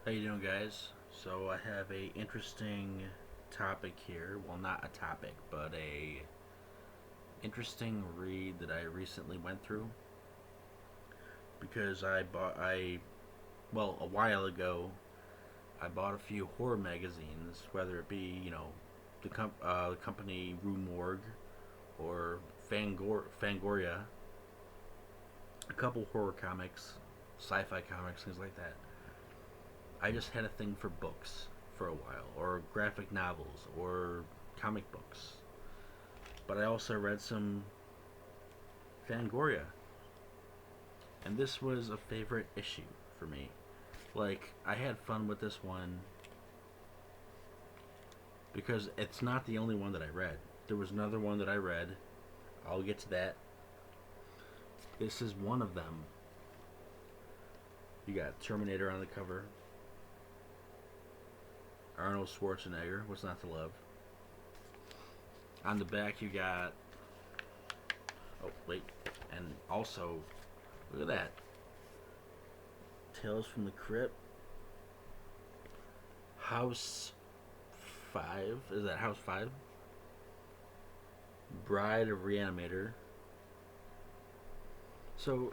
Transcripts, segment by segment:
How you doing, guys? So I have a interesting topic here. Well, not a topic, but a interesting read that I recently went through because a while ago I bought a few horror magazines, whether it be the company Rue Morgue or Fangoria, a couple horror comics, sci-fi comics, things like that. I just had a thing for books for a while, or graphic novels, or comic books. But I also read some Fangoria, and this was a favorite issue for me. Like, I had fun with this one because it's not the only one that I read. There was another one that I read. I'll get to that. This is one of them. You got Terminator on the cover, Arnold Schwarzenegger, what's not to love. On the back, you got. Oh, wait. And also, look at that. Tales from the Crypt. House 5. Is that House 5? Bride of Reanimator. So,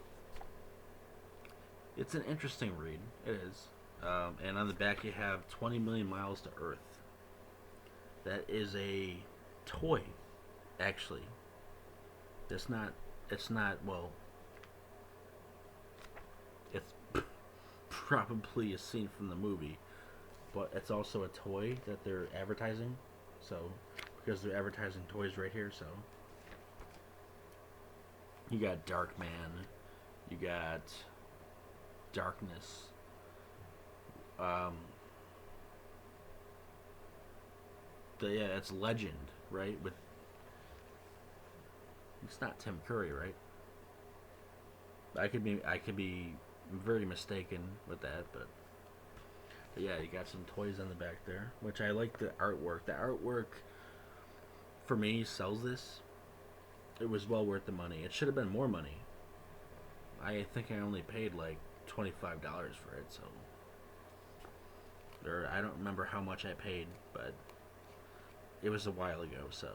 it's an interesting read. It is. And on the back, you have 20 million miles to Earth. That is a toy, actually. It's not. It's not. Well, it's probably a scene from the movie, but it's also a toy that they're advertising. So, because they're advertising toys right here, so you got Darkman, you got Darkness. Um, it's Legend, right? With it's not Tim Curry, right? I could be very mistaken with that, but yeah, you got some toys on the back there, which I like the artwork. The artwork for me sells this. It was well worth the money. It should have been more money. I think I only paid like $25 for it, so or I don't remember how much I paid, but it was a while ago, so.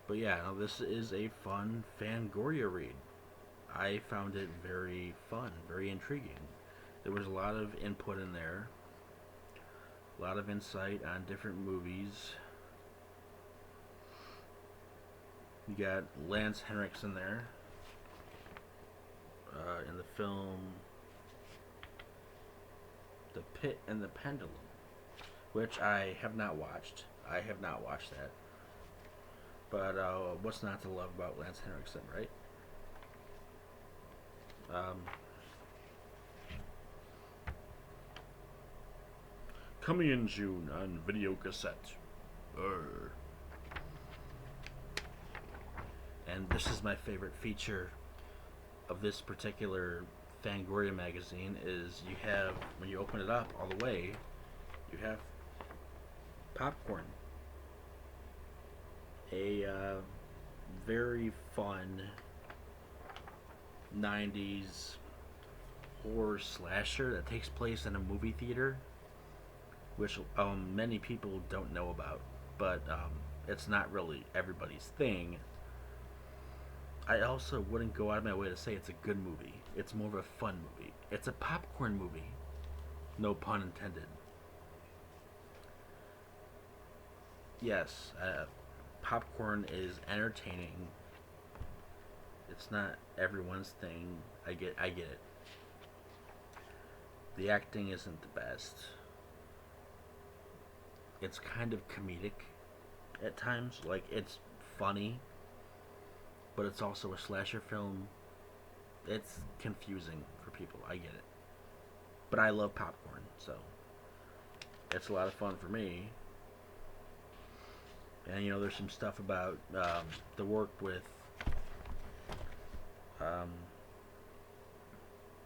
But yeah, no, this is a fun Fangoria read. I found it very fun, very intriguing. There was a lot of input in there, a lot of insight on different movies. You got Lance Henriksen there in the film The Pit and the Pendulum, which I have not watched. I have not watched that. But what's not to love about Lance Henriksen, right? Um, Coming in June on video cassette. Urgh. And this is my favorite feature of this particular Fangoria magazine is you have, when you open it up all the way, you have popcorn. A very fun 90s horror slasher that takes place in a movie theater, which many people don't know about, but it's not really everybody's thing. I also wouldn't go out of my way to say it's a good movie. It's more of a fun movie. It's a popcorn movie. No pun intended. Yes, popcorn is entertaining. It's not everyone's thing. I get it. The acting isn't the best. It's kind of comedic at times. Like, it's funny, but it's also a slasher film. It's confusing for people. I get it. But I love popcorn, so it's a lot of fun for me. And there's some stuff about the work with um,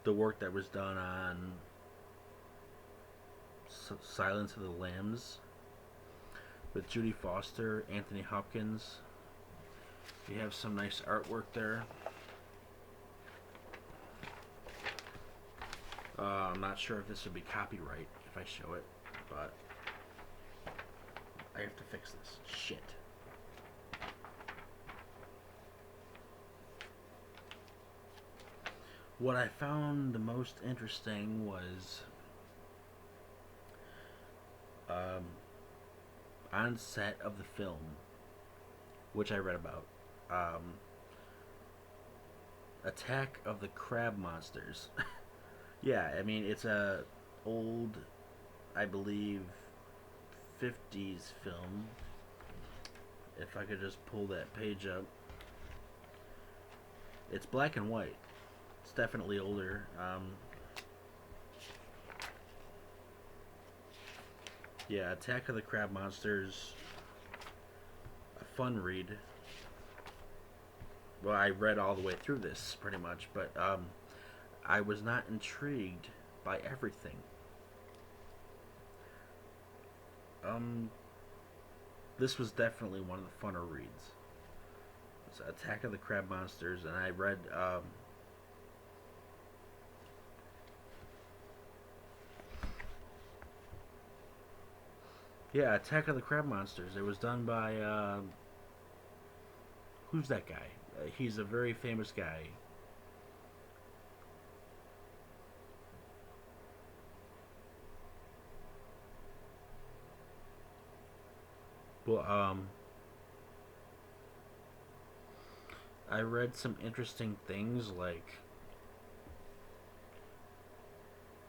the work that was done on Silence of the Lambs with Judy Foster, Anthony Hopkins. You have some nice artwork there. I'm not sure if this would be copyright if I show it, but I have to fix this. Shit. What I found the most interesting was um, on set of the film, which I read about, um, Attack of the Crab Monsters. Yeah, I mean it's a old, I believe, 50s film. If I could just pull that page up, it's black and white. It's definitely older. Yeah, Attack of the Crab Monsters, a fun read. Well, I read all the way through this pretty much, but I was not intrigued by everything. Um, this was definitely one of the funner reads. It's Attack of the Crab Monsters, and I read yeah, Attack of the Crab Monsters. It was done by who's that guy? He's a very famous guy. Well, I read some interesting things like,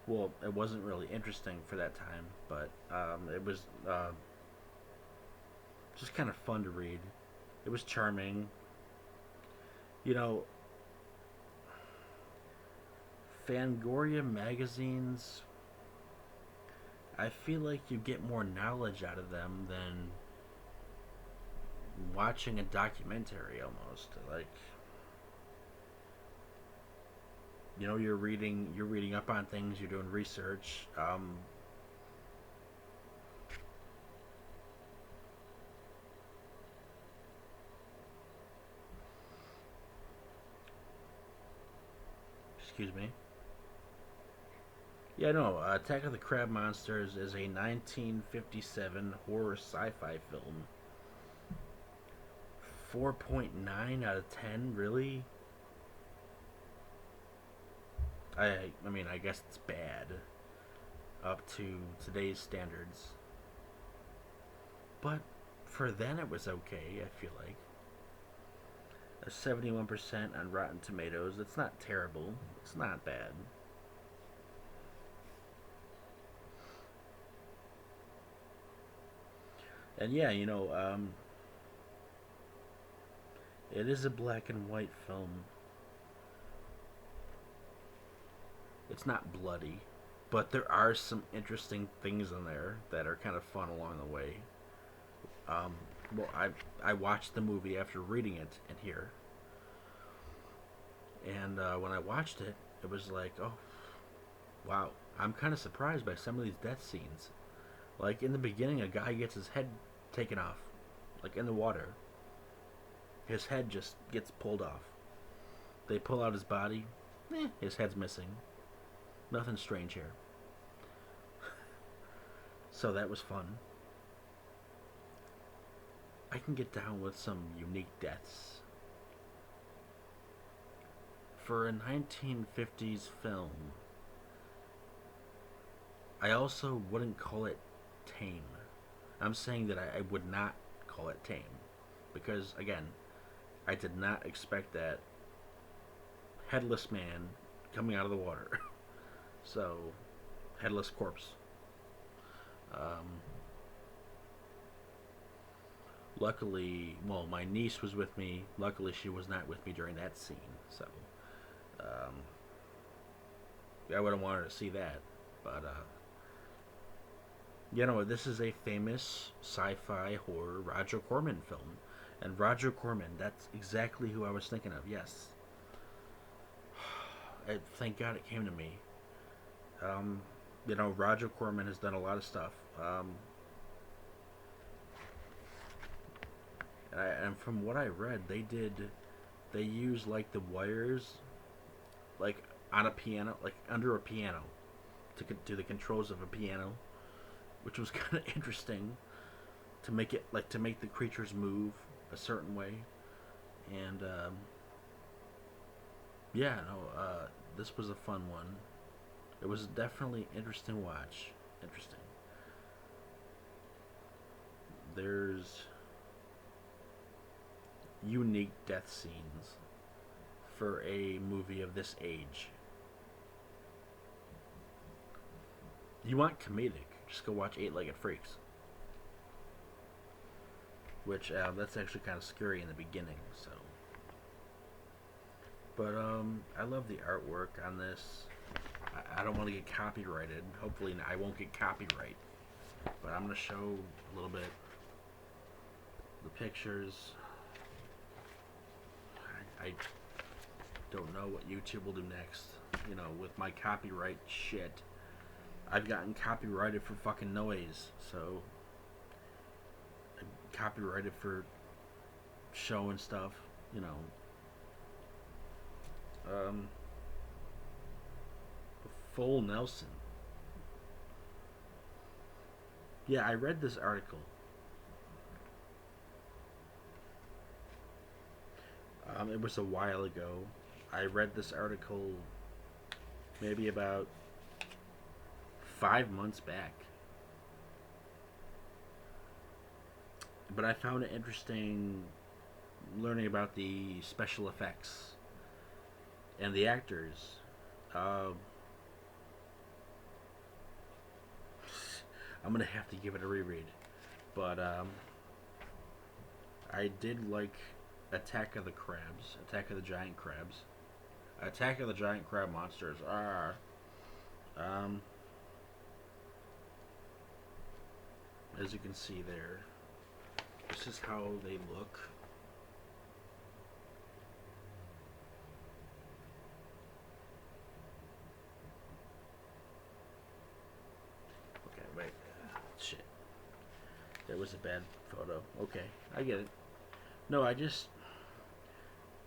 well, it wasn't really interesting for that time, but it was just kind of fun to read. It was charming. You know, Fangoria magazines, I feel like you get more knowledge out of them than watching a documentary almost. Like, you're reading up on things, you're doing research. Excuse me. Yeah, no. Attack of the Crab Monsters is a 1957 horror sci-fi film. 4.9 out of 10, really? I mean, I guess it's bad up to today's standards. But for then it was okay, I feel like. A 71% on Rotten Tomatoes. It's not terrible. It's not bad. And yeah, it is a black and white film. It's not bloody, but there are some interesting things in there that are kind of fun along the way. Um, well, I watched the movie after reading it in here, and when I watched it, it was like, oh, wow, I'm kind of surprised by some of these death scenes. Like in the beginning, a guy gets his head taken off, like in the water. His head just gets pulled off. They pull out his body. His head's missing. Nothing strange here. So that was fun. I can get down with some unique deaths. For a 1950s film, I also wouldn't call it tame. I'm saying that I would not call it tame. Because, again, I did not expect that headless man coming out of the water. So, headless corpse. Um, Luckily, well, my niece was with me. Luckily, she was not with me during that scene. So, um, I wouldn't want her to see that. But, this is a famous sci-fi horror Roger Corman film. And Roger Corman, that's exactly who I was thinking of, yes. Thank God it came to me. Um, Roger Corman has done a lot of stuff. And from what I read, they use like the wires, like on a piano, like under a piano, to do the controls of a piano, which was kind of interesting to make it like to make the creatures move a certain way, and yeah, no, this was a fun one. It was definitely interesting watch. Interesting. There's unique death scenes for a movie of this age. You want comedic? Just go watch Eight Legged Freaks, which that's actually kind of scary in the beginning. So, but I love the artwork on this. I don't want to get copyrighted. Hopefully, I won't get copyright. But I'm gonna show a little bit the pictures. I don't know what YouTube will do next. You know, with my copyright shit. I've gotten copyrighted for fucking noise, so I'm copyrighted for showing stuff, you know. Full Nelson. Yeah, I read this article. It was a while ago. I read this article maybe about 5 months back. But I found it interesting learning about the special effects and the actors. I'm gonna have to give it a reread, but I did like Attack of the Crabs, Attack of the Giant Crabs, Attack of the Giant Crab Monsters. Um, as you can see there, this is how they look. Okay, wait. Shit. That was a bad photo. Okay, I get it. No,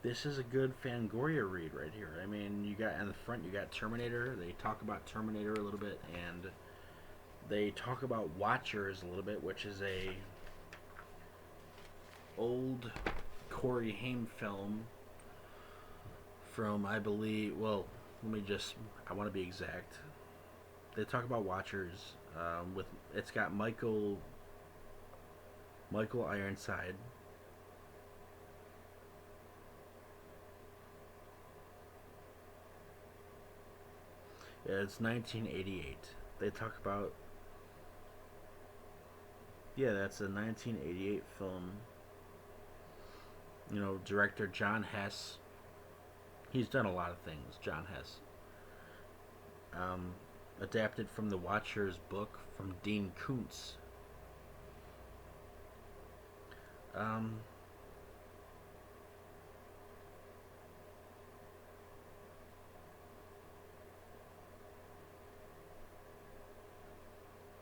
this is a good Fangoria read right here. I mean, you got in the front, you got Terminator. They talk about Terminator a little bit, and they talk about Watchers a little bit, which is a old Corey Haim film from, I believe, well, I want to be exact. They talk about Watchers. It's got Michael Ironside. Yeah, it's 1988. They talk about, yeah, that's a 1988 film. You know, director John Hess. He's done a lot of things, John Hess. Adapted from the Watchers book from Dean Koontz. Um,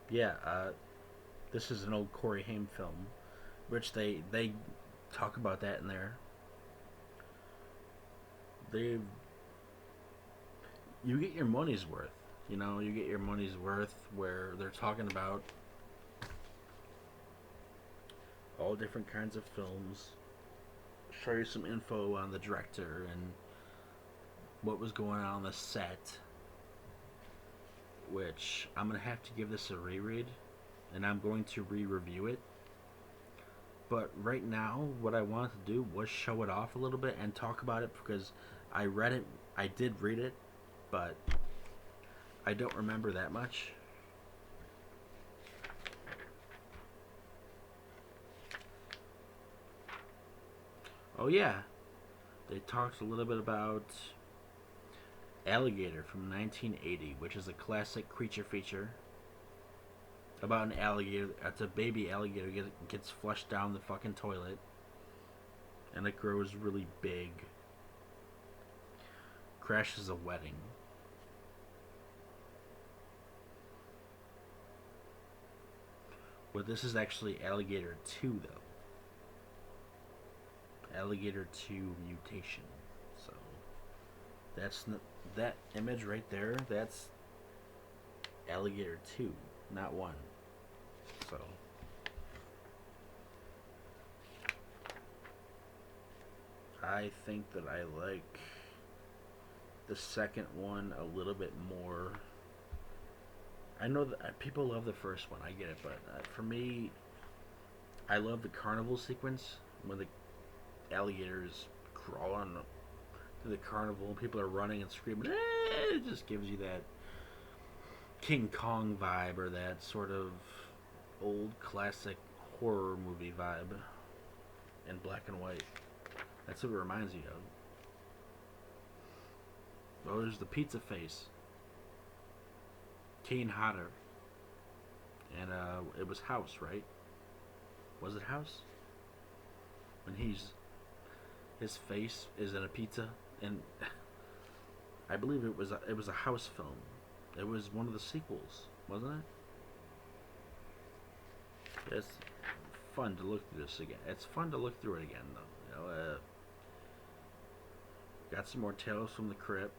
yeah, this is an old Corey Haim film, which they talk about that in there. They You get your money's worth. You know, you get your money's worth where they're talking about all different kinds of films, show you some info on the director and what was going on the set, which I'm going to have to give this a reread, and I'm going to re-review it. But right now, what I wanted to do was show it off a little bit and talk about it because I did read it, but I don't remember that much. Oh yeah, they talked a little bit about Alligator from 1980, which is a classic creature feature about an alligator. It's a baby alligator gets flushed down the fucking toilet, and it grows really big. Crashes a wedding. But this is actually Alligator 2, though. Alligator 2 Mutation. So that image right there. That's alligator two, not one. So I think that I like the second one a little bit more. I know that people love the first one. I get it, but for me, I love the carnival sequence when the alligators crawl on to the carnival and people are running and screaming. It just gives you that King Kong vibe or that sort of old classic horror movie vibe in black and white. That's what it reminds you of. Oh, there's the pizza face, Kane Hodder, and it was House, right? Was it House? When his face is in a pizza, and I believe it was a House film. It was one of the sequels, wasn't it? It's fun to look through this again. It's fun to look through it again, though. Got some more Tales from the Crypt.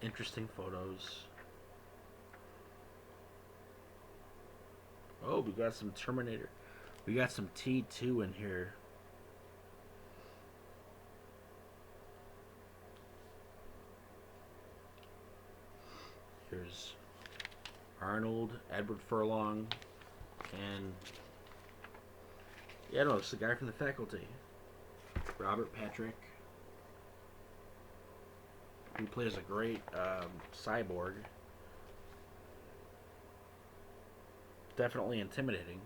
Interesting photos. Oh, we got some Terminator. We got some T2 in here. Here's Arnold, Edward Furlong, and yeah, no, it's the guy from the faculty, Robert Patrick, who plays a great cyborg. Definitely intimidating.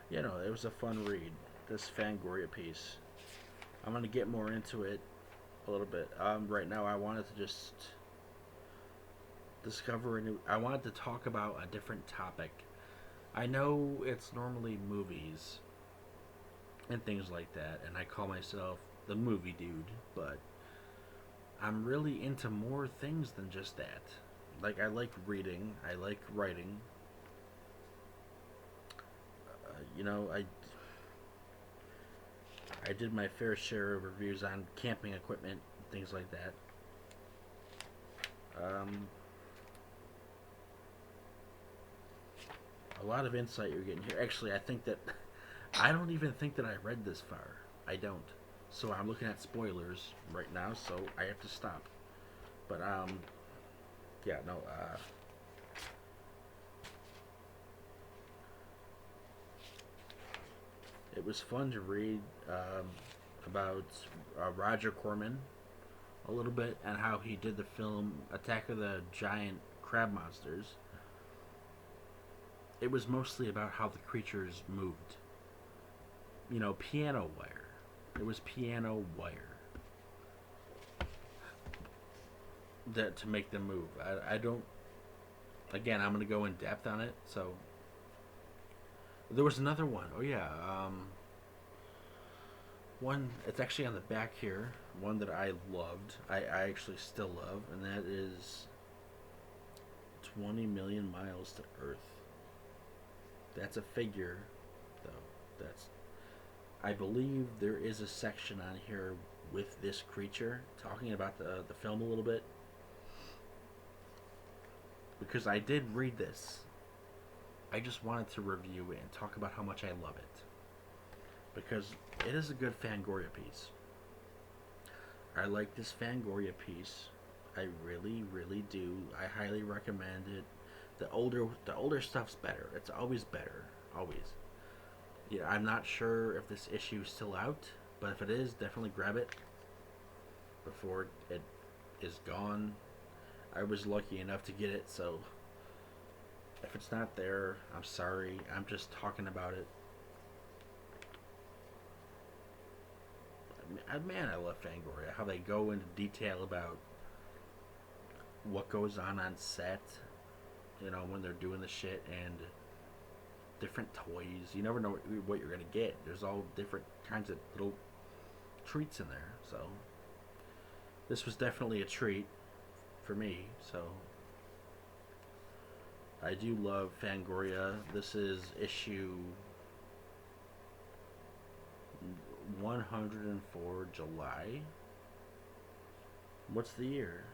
You know, it was a fun read. This Fangoria piece. I'm gonna get more into it a little bit. Right now, I wanted to just discover a new. I wanted to talk about a different topic. I know it's normally movies and things like that, and I call myself the movie dude, but I'm really into more things than just that. Like, I like reading, I like writing. You know, I did my fair share of reviews on camping equipment, things like that. A lot of insight you're getting here. Actually, I think that I don't even think that I read this far. I don't. So I'm looking at spoilers right now, so I have to stop. But yeah, no. It was fun to read about Roger Corman a little bit and how he did the film Attack of the Giant Crab Monsters. It was mostly about how the creatures moved. You know, piano wire. It was piano wire that to make them move. I don't. Again, I'm gonna go in depth on it. So there was another one. Oh yeah, one. It's actually on the back here. One that I loved. I actually still love, and that is 20 million miles to Earth. That's a figure, though. That's. I believe there is a section on here with this creature talking about the film a little bit, because I did read this. I just wanted to review it and talk about how much I love it, because it is a good Fangoria piece. I like this Fangoria piece. I really, really do. I highly recommend it. The older stuff's better. It's always better. Always. Yeah, I'm not sure if this issue is still out, but if it is, definitely grab it before it is gone. I was lucky enough to get it, so if it's not there, I'm sorry. I'm just talking about it. Man, I love Fangoria. How they go into detail about what goes on set, you know, when they're doing the shit, and different toys. You never know what you're gonna get. There's all different kinds of little treats in there. So this was definitely a treat for me. So I do love Fangoria. This is issue 104, July. What's the year?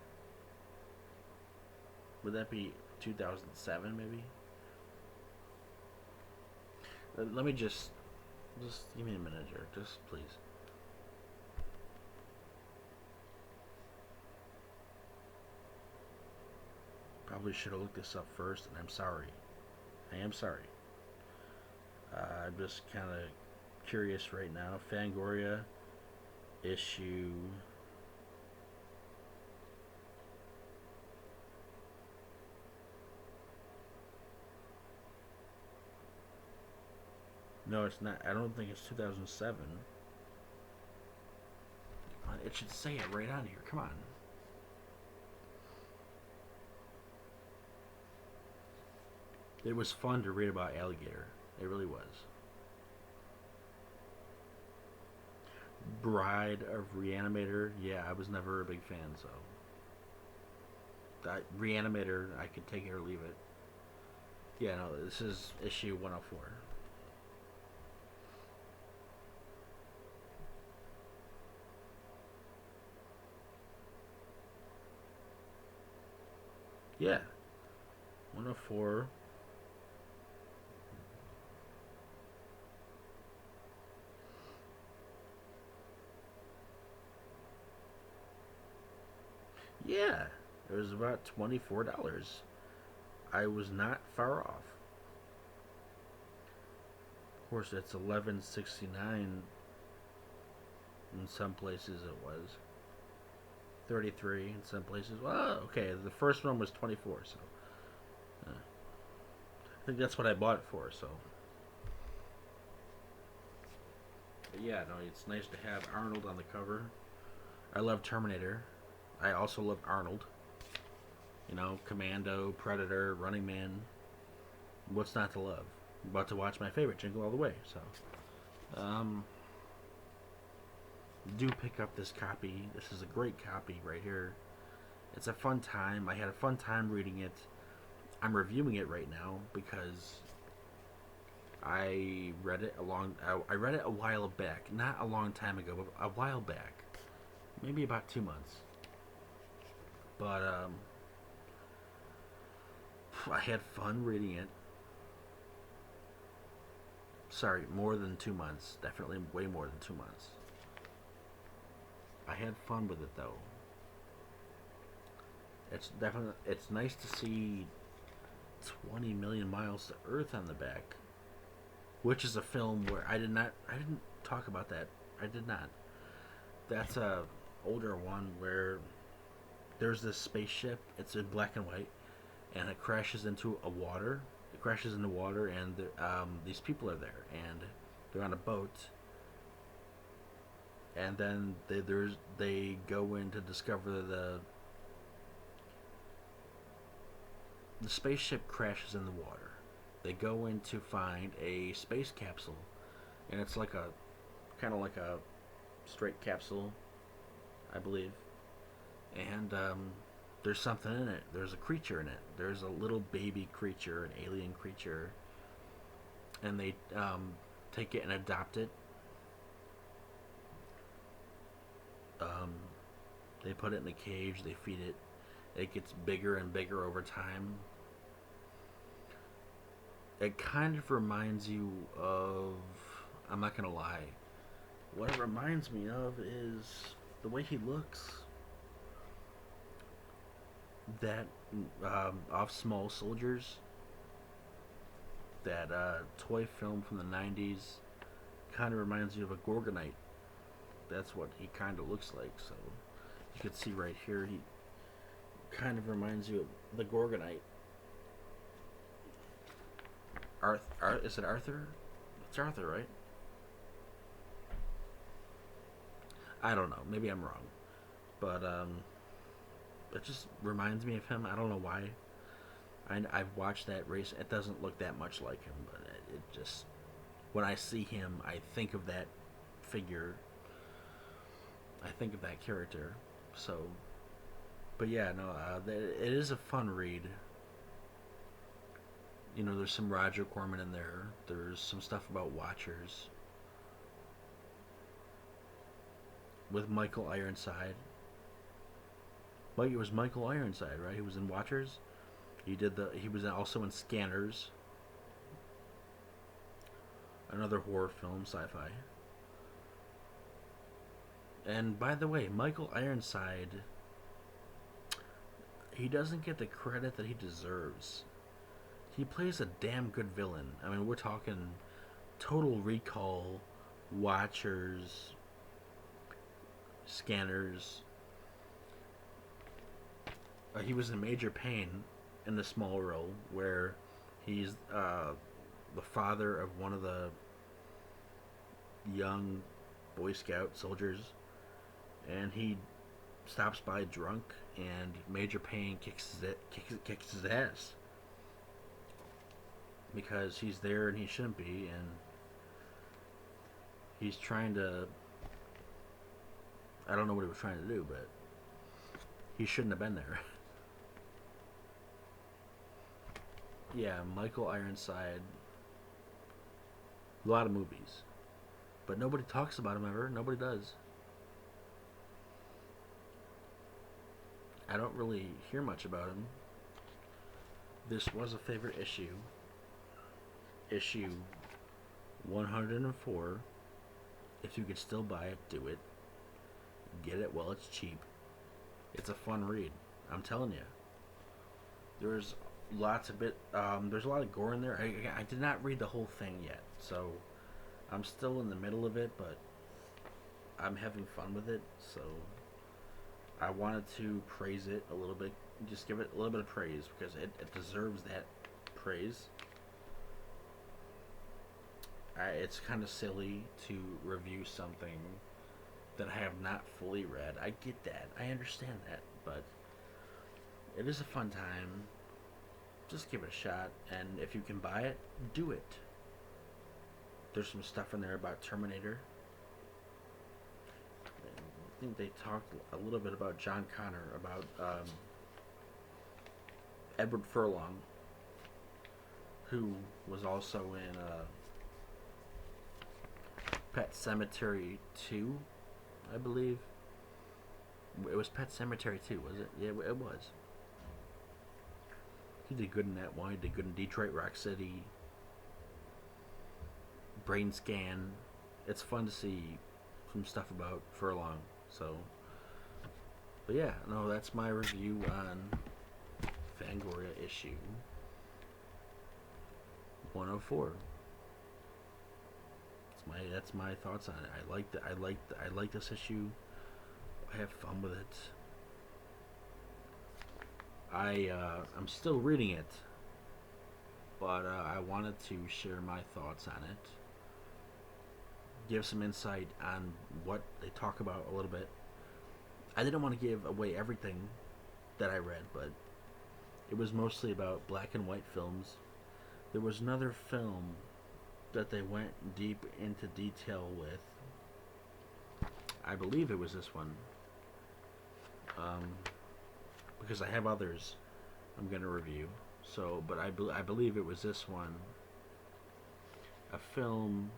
Would that be 2007 maybe? Let me just give me a minute here, just please. Probably should have looked this up first, and I'm sorry. I am sorry. I'm just kind of curious right now. Fangoria issue. No, it's not. I don't think it's 2007. It should say it right on here. Come on. It was fun to read about Alligator. It really was. Bride of Reanimator. Yeah, I was never a big fan, so that Reanimator, I could take it or leave it. Yeah, no, this is issue 104. Yeah, 104. Yeah, it was about $24. I was not far off. Of course, it's 11.69 in some places. It was 33 in some places. Well, okay, the first one was 24, so I think that's what I bought it for. So, but yeah, no, it's nice to have Arnold on the cover. I love Terminator. I also love Arnold. You know, Commando, Predator, Running Man. What's not to love? I'm about to watch my favorite, Jingle All the Way. So, do pick up this copy. This is a great copy right here. It's a fun time. I had a fun time reading it. I'm reviewing it right now because I read it I read it a while back, not a long time ago, but a while back, maybe about 2 months. But I had fun reading it. Sorry, more than 2 months. Definitely way more than 2 months. I had fun with it though. It's nice to see 20 million miles to Earth on the back, which is a film where I didn't talk about that. I did not. That's a older one where there's this spaceship. It's in black and white, and it crashes into a water. It crashes into water, and these people are there, and they're on a boat, and then they go in to discover the spaceship crashes in the water. They go in to find a space capsule, and it's like a kind of like a straight capsule, I believe. And there's something in it. There's a creature in it. There's a little baby creature, an alien creature, and they take it and adopt it. Um, they put it in a cage. They feed it. It gets bigger and bigger over time. It kind of reminds you of. I'm not gonna lie. What it reminds me of is the way he looks. That off Small Soldiers, that toy film from the 90s, kind of reminds you of a Gorgonite. That's what he kind of looks like. So you can see right here, he kind of reminds you of the Gorgonite. Is it Arthur? It's Arthur, right? I don't know. Maybe I'm wrong. But it just reminds me of him. I don't know why. I've watched that race. It doesn't look that much like him, but it just when I see him, I think of that figure. I think of that character. So, but yeah, no, it is a fun read. There's some Roger Corman in there. There's some stuff about Watchers with Michael Ironside. It was Michael Ironside, right? He was in Watchers. He was also in Scanners, another horror film, sci-fi. And by the way, Michael Ironside, he doesn't get the credit that he deserves. He plays a damn good villain. I mean, we're talking Total Recall, Watchers, Scanners. He was in Major Pain in the small role where he's the father of one of the young Boy Scout soldiers, and he stops by drunk, and Major Pain kicks his ass because he's there and he shouldn't be, and he's trying to. I don't know what he was trying to do, but he shouldn't have been there. Yeah, Michael Ironside. A lot of movies, but nobody talks about him ever. Nobody does. I don't really hear much about him. This was a favorite issue. Issue 104. If you could still buy it, do it. Get it while it's cheap. It's a fun read. I'm telling you. There's lots of there's a lot of gore in there. I did not read the whole thing yet, so I'm still in the middle of it, but I'm having fun with it, so I wanted to praise it a little bit, just give it a little bit of praise, because it deserves that praise. It's kind of silly to review something that I have not fully read. I get that. I understand that, but it is a fun time. Just give it a shot, and if you can buy it, do it. There's some stuff in there about Terminator. I think they talked a little bit about John Connor, about Edward Furlong, who was also in Pet Sematary 2, I believe. It was Pet Sematary 2, was it? Yeah, it was. He did good in that one. He did good in Detroit Rock City, Brain Scan. It's fun to see some stuff about Furlong. So, but yeah, no, that's my review on Fangoria issue 104. That's my thoughts on it. I like this issue. I have fun with it. I'm still reading it, but I wanted to share my thoughts on it, give some insight on what they talk about a little bit. I didn't want to give away everything that I read, but it was mostly about black and white films. There was another film that they went deep into detail with. I believe it was this one. Because I have others I'm going to review. So, but I believe it was this one. A film,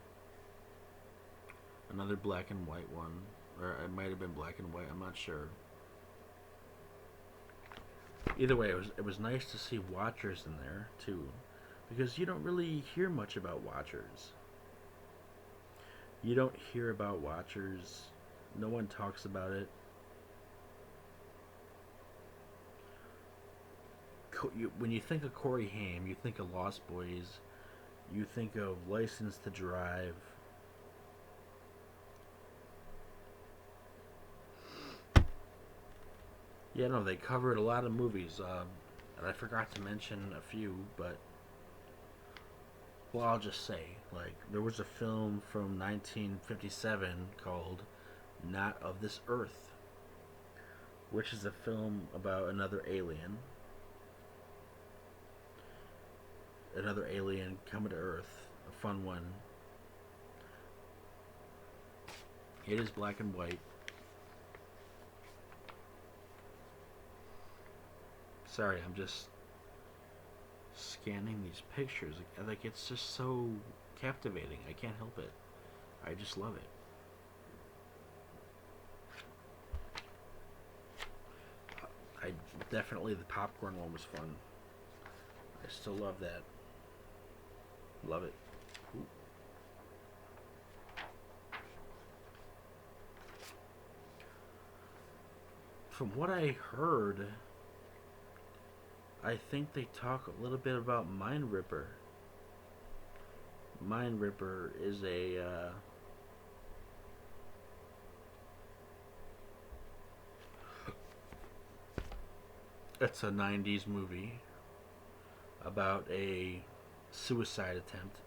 another black and white one, or it might have been black and white. I'm not sure. Either way, it was nice to see Watchers in there too, because you don't really hear much about Watchers. You don't hear about Watchers. No one talks about it. When you think of Corey Haim, you think of Lost Boys, you think of License to Drive. Yeah, no, they covered a lot of movies, and I forgot to mention a few, but, well, I'll just say, like, there was a film from 1957 called Not of This Earth, which is a film about another alien coming to Earth, a fun one. It is black and white. Sorry, I'm just scanning these pictures. Like, it's just so captivating. I can't help it. I just love it. I definitely, the popcorn one was fun. I still love that. Love it. Ooh. From what I heard, I think they talk a little bit about Mind Ripper. Mind Ripper is it's a 90s movie about a suicide attempt.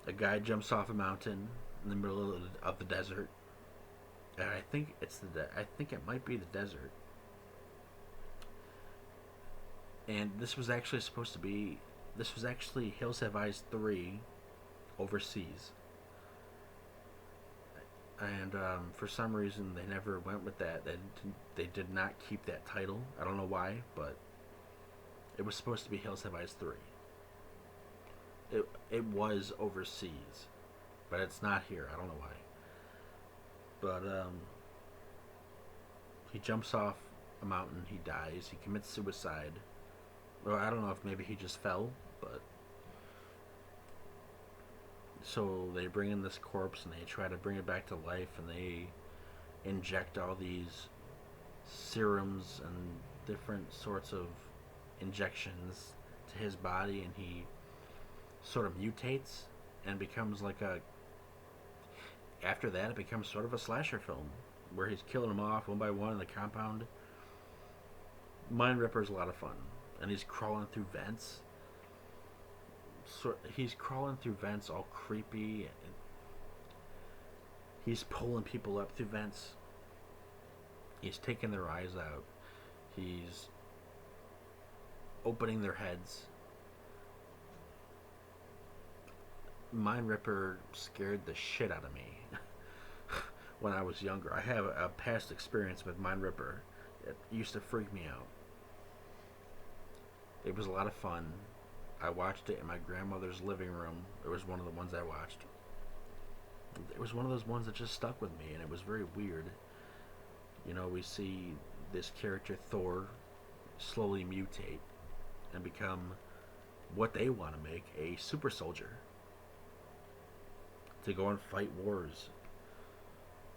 A guy jumps off a mountain in the middle of the desert, and I think I think it might be the desert. And this was actually Hills Have Eyes 3 overseas. And for some reason, they never went with that. They did not keep that title. I don't know why, but it was supposed to be Hills Have Eyes 3. It was overseas, but it's not here. I don't know why. But he jumps off a mountain. He dies. He commits suicide. Well, I don't know if maybe he just fell, but so they bring in this corpse and they try to bring it back to life, and they inject all these serums and different sorts of injections to his body, and he sort of mutates and becomes like a after that it becomes sort of a slasher film where he's killing them off one by one in the compound. Mind Ripper's a lot of fun, and he's crawling through vents. He's crawling through vents all creepy, and he's pulling people up through vents. He's taking their eyes out. He's opening their heads. Mind Ripper scared the shit out of me when I was younger. I have a past experience with Mind Ripper. It used to freak me out. It was a lot of fun. I watched it in my grandmother's living room. It was one of the ones I watched. It was one of those ones that just stuck with me, and it was very weird. You know, we see this character, Thor, slowly mutate and become what they want to make, a super soldier. To go and fight wars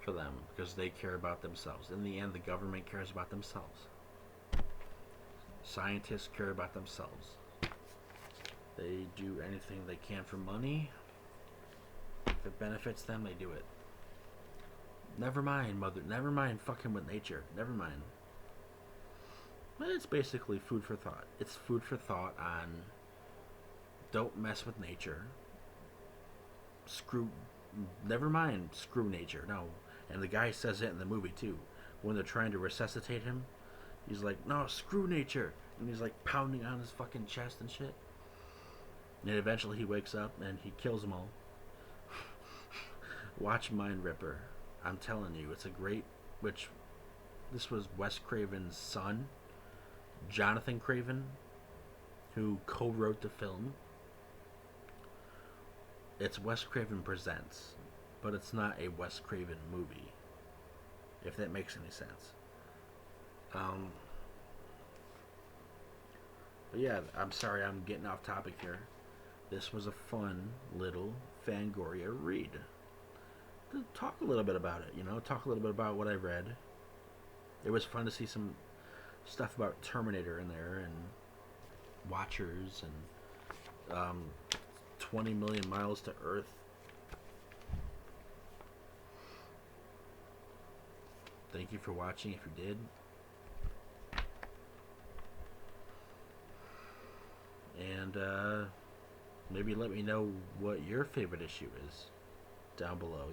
for them, because they care about themselves. In the end, the government cares about themselves. Scientists care about themselves. They do anything they can for money. If it benefits them, they do it. Never mind, mother. Never mind fucking with nature. Never mind. But it's basically food for thought. It's food for thought on don't mess with nature. Never mind, screw nature. No. And the guy says it in the movie too. When they're trying to resuscitate him, he's like, no, screw nature. And he's like pounding on his fucking chest and shit. And eventually he wakes up and he kills them all. Watch Mind Ripper. I'm telling you, it's a great. This was Wes Craven's son, Jonathan Craven, who co-wrote the film. It's Wes Craven Presents, but it's not a Wes Craven movie, if that makes any sense. But yeah, I'm sorry I'm getting off topic here. This was a fun little Fangoria read. To talk a little bit about it, talk a little bit about what I read. It was fun to see some stuff about Terminator in there, and Watchers, and 20 million miles to Earth. Thank you for watching if you did. And maybe let me know what your favorite issue is down below,